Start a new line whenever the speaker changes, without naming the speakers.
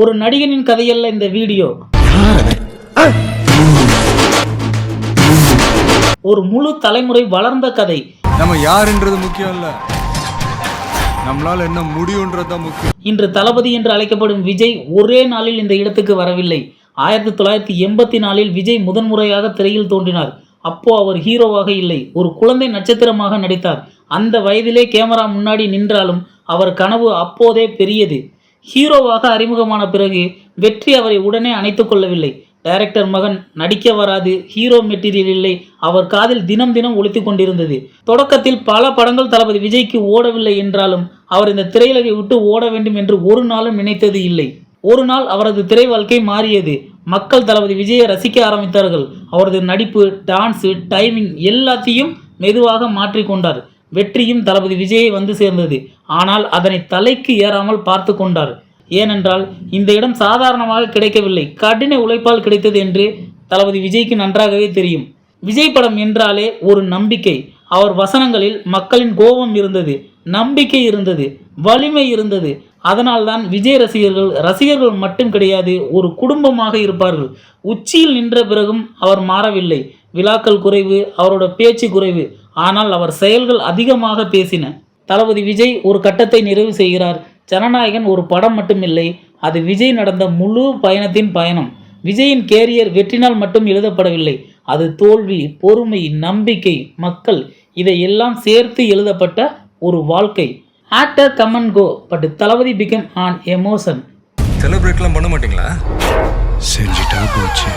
ஒரு நடிகனின் கதையல்ல இந்த வீடியோ. ஒரு முழு தலைமுறை வளர்ந்த கதை.
நம்ம யாருன்றது முக்கியம் இல்ல, நம்மளால என்ன முடியும்ன்றதுதான் முக்கியம்.
இன்று தளபதி என்று அழைக்கப்படும் விஜய் ஒரே நாளில் இந்த இடத்துக்கு வரவில்லை. 1984 விஜய் முதன்முறையாக திரையில் தோன்றினார். அப்போ அவர் ஹீரோவாக இல்லை, ஒரு குழந்தை நட்சத்திரமாக நடித்தார். அந்த வயதிலே கேமரா முன்னாடி நின்றாலும் அவர் கனவு அப்போதே பெரியது. ஹீரோவாக அறிமுகமான பிறகு வெற்றி அவரை உடனே அணைத்துக் கொள்ளவில்லை. டைரக்டர் மகன் நடிக்க வராது, ஹீரோ மெட்டீரியல் இல்லை, அவர் காதில் தினம் தினம் ஒலித்து கொண்டிருந்தது. தொடக்கத்தில் பல படங்கள் தளபதி விஜய்க்கு ஓடவில்லை என்றாலும் அவர் இந்த திரையுலகை விட்டு ஓட வேண்டும் என்று ஒரு நாளும் நினைத்தது இல்லை. ஒரு நாள் அவரது திரை வாழ்க்கை மாறியது. மக்கள் தளபதி விஜயை ரசிக்க ஆரம்பித்தார்கள். அவரது நடிப்பு, டான்ஸு, டைமிங் எல்லாத்தையும் மெதுவாக மாற்றிக்கொண்டார். வெற்றியும் தளபதி விஜயை வந்து சேர்ந்தது. ஆனால் அதனை தலைக்கு ஏறாமல் பார்த்து கொண்டார். ஏனென்றால் இந்த இடம் சாதாரணமாக கிடைக்கவில்லை, கடின உழைப்பால் கிடைத்தது என்று தளபதி விஜய்க்கு நன்றாகவே தெரியும். விஜய் படம் என்றாலே ஒரு நம்பிக்கை. அவர் வசனங்களில் மக்களின் கோபம் இருந்தது, நம்பிக்கை இருந்தது, வலிமை இருந்தது. அதனால்தான் விஜய் ரசிகர்கள் மட்டும் கிடையாது, ஒரு குடும்பமாக இருப்பார்கள். உச்சியில் நின்ற பிறகும் அவர் மாறவில்லை. விழாக்கள் குறைவு, அவரோட பேச்சு குறைவு, ஆனால் அவர் செயல்கள் அதிகமாக பேசின. தளபதி விஜய் ஒரு கட்டத்தை நிறைவு செய்கிறார். ஜனநாயகன் ஒரு படம் மட்டுமில்லை, அது விஜய் நடந்த முழு பயணத்தின் பயணம். விஜயின் கேரியர் வெற்றினால் மட்டும் எழுதப்படவில்லை, அது தோல்வி, பொறுமை, நம்பிக்கை, மக்கள் இதையெல்லாம் சேர்த்து எழுதப்பட்ட ஒரு வாழ்க்கை. Actor come and go, but Thalapathy become an emotion.
செலிப்ரேட்லாம் பண்ண மாட்டீங்களா? செஞ்சுட்டா போச்சு.